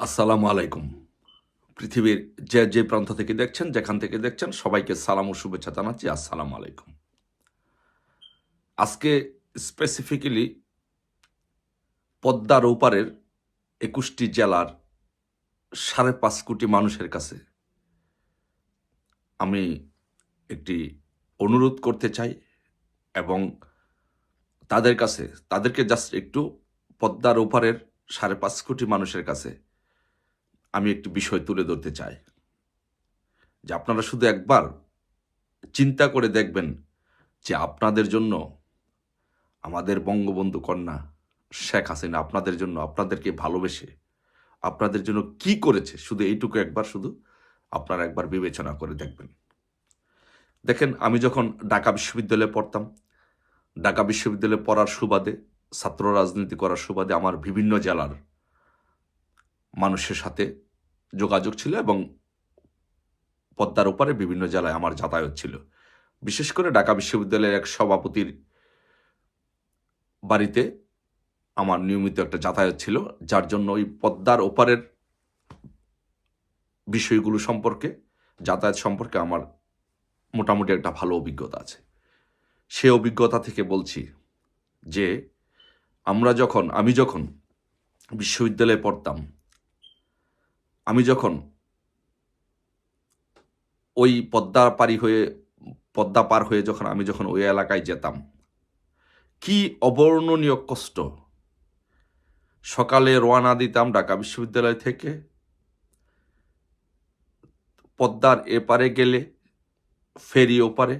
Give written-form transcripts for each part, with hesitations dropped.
আসসালামু আলাইকুম। পৃথিবীর যে প্রান্ত থেকে দেখছেন, যেখান থেকে দেখছেন সবাইকে সালাম ও শুভেচ্ছা জানাচ্ছি। আসসালামু আলাইকুম। আজকে স্পেসিফিক্যালি পদ্মার ওপারের ২১টি জেলার ৫.৫ কোটি মানুষের কাছে আমি একটি অনুরোধ করতে চাই এবং তাদেরকে জাস্ট একটু পদ্মার ওপারের ৫.৫ কোটি মানুষের কাছে আমি একটি বিষয় তুলে ধরতে চাই। যে আপনারা শুধু একবার চিন্তা করে দেখবেন যে আপনাদের জন্য আমাদের বঙ্গবন্ধু কন্যা শেখ হাসিনা আপনাদের জন্য, আপনাদেরকে ভালোবেসে আপনাদের জন্য কি করেছে, শুধু এইটুকু আপনারা একবার বিবেচনা করে দেখবেন। দেখেন, আমি যখন ঢাকা বিশ্ববিদ্যালয়ে পড়তাম, ঢাকা বিশ্ববিদ্যালয়ে পড়ার সুবাদে, ছাত্র রাজনীতি করার সুবাদে আমার বিভিন্ন জেলার মানুষের সাথে যোগাযোগ ছিল এবং পদ্মার ওপারে বিভিন্ন জেলায় আমার যাতায়াত ছিল। বিশেষ করে ঢাকা বিশ্ববিদ্যালয়ের এক সভাপতির বাড়িতে আমার নিয়মিত একটা যাতায়াত ছিল, যার জন্য ওই পদ্মার ওপারের বিষয়গুলো সম্পর্কে, যাতায়াত সম্পর্কে আমার মোটামুটি একটা ভালো অভিজ্ঞতা আছে। সে অভিজ্ঞতা থেকে বলছি যে আমি যখন বিশ্ববিদ্যালয়ে পড়তাম, আমি যখন ওই পদ্মা পার হয়ে আমি যখন ওই এলাকায় যেতাম, কি অবর্ণনীয় কষ্ট। সকালে রওনা দিতাম ঢাকা বিশ্ববিদ্যালয় থেকে, পদ্মার এপারে গেলে ফেরি ওপারে,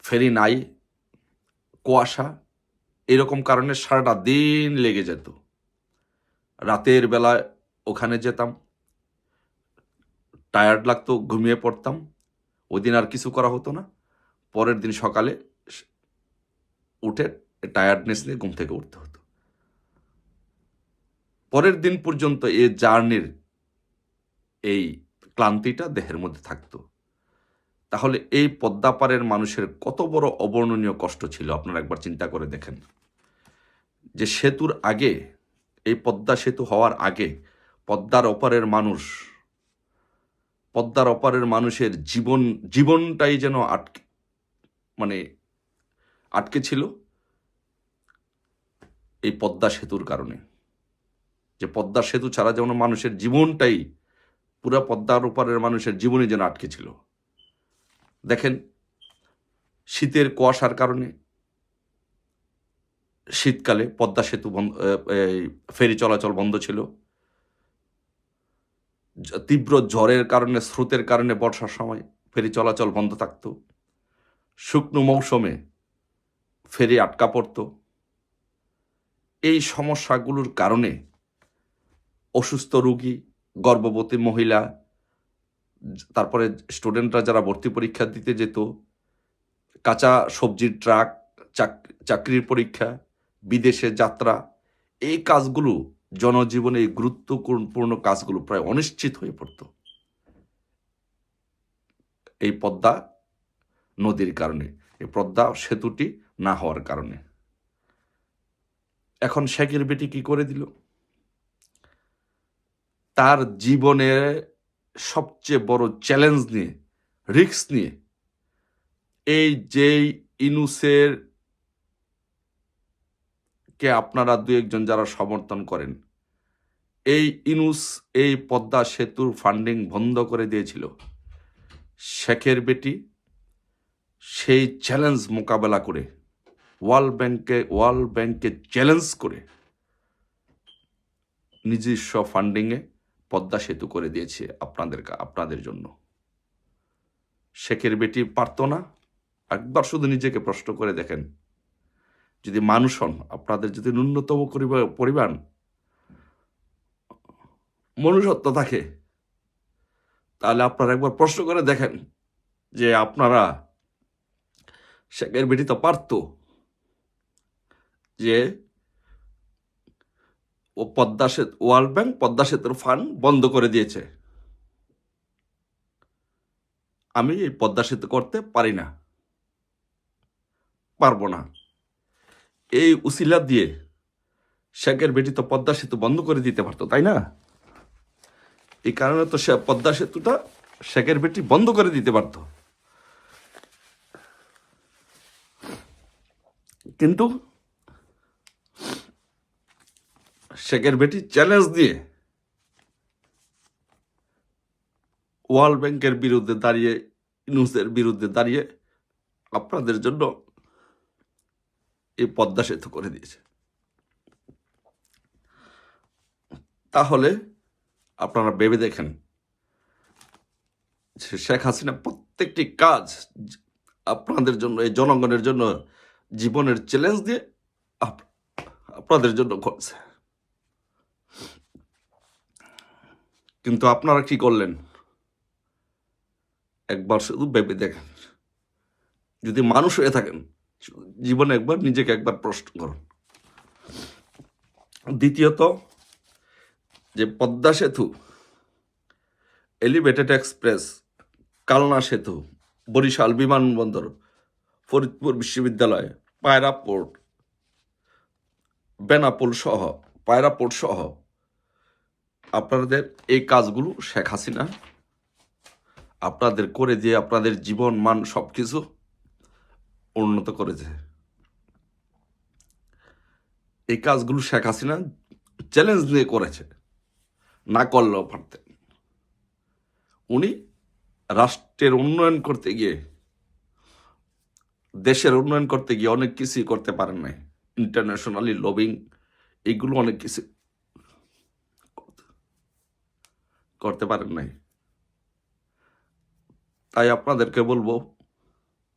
ফেরি নাই, কুয়াশা, এরকম কারণে সারাটা দিন লেগে যেত। রাতের বেলায় ওখানে যেতাম, টায়ার্ড লাগতো, ঘুমিয়ে পড়তাম। ওই দিন আর কিছু করা হতো না। পরের দিন সকালে উঠে টায়ার্ডনেস নিয়ে ঘুম থেকে উঠতে হতো। পরের দিন পর্যন্ত এই জার্নির এই ক্লান্তিটা দেহের মধ্যে থাকতো। তাহলে এই পদ্মাপাড়ের মানুষের কত বড় অবর্ণনীয় কষ্ট ছিল আপনারা একবার চিন্তা করে দেখেন। যে সেতুর আগে, এই পদ্মা সেতু হওয়ার আগে পদ্মার ওপারের মানুষের জীবনটাই যেন আটকে ছিল এই পদ্মা সেতুর কারণে। যে পদ্মা সেতু ছাড়া যেমন মানুষের জীবনটাই, পুরো পদ্মার ওপারের মানুষের জীবনই যেন আটকে ছিল। দেখেন, শীতের কুয়াশার কারণে শীতকালে পদ্মা সেতু ফেরি চলাচল বন্ধ ছিল। তীব্র ঝড়ের কারণে, স্রোতের কারণে বর্ষার সময় ফেরি চলাচল বন্ধ থাকত। শুকনো মৌসুমে ফেরি আটকা পড়ত। এই সমস্যাগুলোর কারণে অসুস্থ রোগী, গর্ভবতী মহিলা, তারপরে স্টুডেন্টরা যারা ভর্তি পরীক্ষা দিতে যেত, কাঁচা সবজির ট্রাক, চাকরির পরীক্ষা, বিদেশে যাত্রা, এই কাজগুলো, জনজীবনে এই গুরুত্বপূর্ণ কাজগুলো প্রায় অনিশ্চিত হয়ে পড়ত এই পদ্মা নদীর কারণে, এই পদ্মা সেতুটি না হওয়ার কারণে। এখন শেখের বেটি কি করে দিল? তার জীবনে সবচেয়ে বড় চ্যালেঞ্জ নিয়ে, রিস্ক নিয়ে, এই যেই ইনুসের কে আপনারা দু একজন যারা সমর্থন করেন, এই ইনুস এই পদ্মা সেতুর ফান্ডিং বন্ধ করে দিয়েছিল। শেখের বেটি সেই চ্যালেঞ্জ মোকাবেলা করে, ওয়ার্ল্ড ব্যাংকে চ্যালেঞ্জ করে নিজস্ব ফান্ডিংয়ে পদ্মা সেতু করে দিয়েছে আপনাদের জন্য। শেখের বেটি পারত না? একবার শুধু নিজেকে প্রশ্ন করে দেখেন। যদি মানুষ হন, আপনাদের যদি ন্যূনতম পরিমাণ মনুষ্যত্ব থাকে, তাহলে আপনারা একবার প্রশ্ন করে দেখেন যে আপনারা, শেখের বেটি তো পারত যে ওয়ার্ল্ড ব্যাংক পদ্মা সেতুর ফান্ড বন্ধ করে দিয়েছে, আমি এই পদ্মা সেতু করতে পারি না, পারবো না, এই উসিলা দিয়ে শেখের বেটি তো পদ্মা সেতু বন্ধ করে দিতে পারতো, তাই না? এই কারণে তো সে পদ্মা সেতুটা শেখের বেটি বন্ধ করে দিতে পারত, কিন্তু শেখের বেটি চ্যালেঞ্জ দিয়ে ওয়ার্ল্ড ব্যাংকের বিরুদ্ধে দাঁড়িয়ে, ইউনুসের বিরুদ্ধে দাঁড়িয়ে আপনাদের জন্য এই পদ্মা সেতু করে দিয়েছে। তাহলে আপনারা ভেবে দেখেন শেখ হাসিনা প্রত্যেকটি কাজ আপনাদের জন্য, এই জনগণের জন্য জীবনের চ্যালেঞ্জ দিয়ে আপনাদের জন্য করছে, কিন্তু আপনারা কি করলেন একবার শুধু ভেবে দেখেন। যদি মানুষ হয়ে থাকেন জীবনে একবার নিজেকে একবার প্রশ্ন করুন। দ্বিতীয়ত, যে পদ্মা সেতু, এলিভেটেড এক্সপ্রেস, কালনা সেতু, বরিশাল বিমানবন্দর, ফরিদপুর বিশ্ববিদ্যালয়, পায়রা পোর্ট, বেনাপোল সহ, পায়রা পোর্ট সহ আপনাদের এই কাজগুলো শেখ হাসিনা আপনাদের করে দিয়ে আপনাদের জীবন মান সবকিছু উন্নত করেছে। এই কাজগুলো শেখ হাসিনা চ্যালেঞ্জ নিয়ে করেছে, না করলেও পারতেন। উনি রাষ্ট্রের উন্নয়ন করতে গিয়ে, দেশের উন্নয়ন করতে গিয়ে অনেক কিছুই করতে পারেন নাই। ইন্টারন্যাশনালি লবিং, এইগুলো অনেক কিছু করতে পারেন নাই। তাই আপনাদেরকে বলবো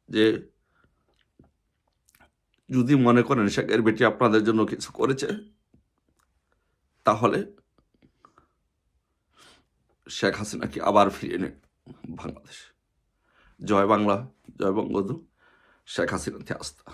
যে যদি মনে করেন শেখের বেটি আপনাদের জন্য কিছু করেছে, তাহলে শেখ হাসিনাকে আবার ফিরিয়ে নেন বাংলাদেশ। জয় বাংলা, জয় বঙ্গবন্ধু, শেখ হাসিনাতে আস্থা।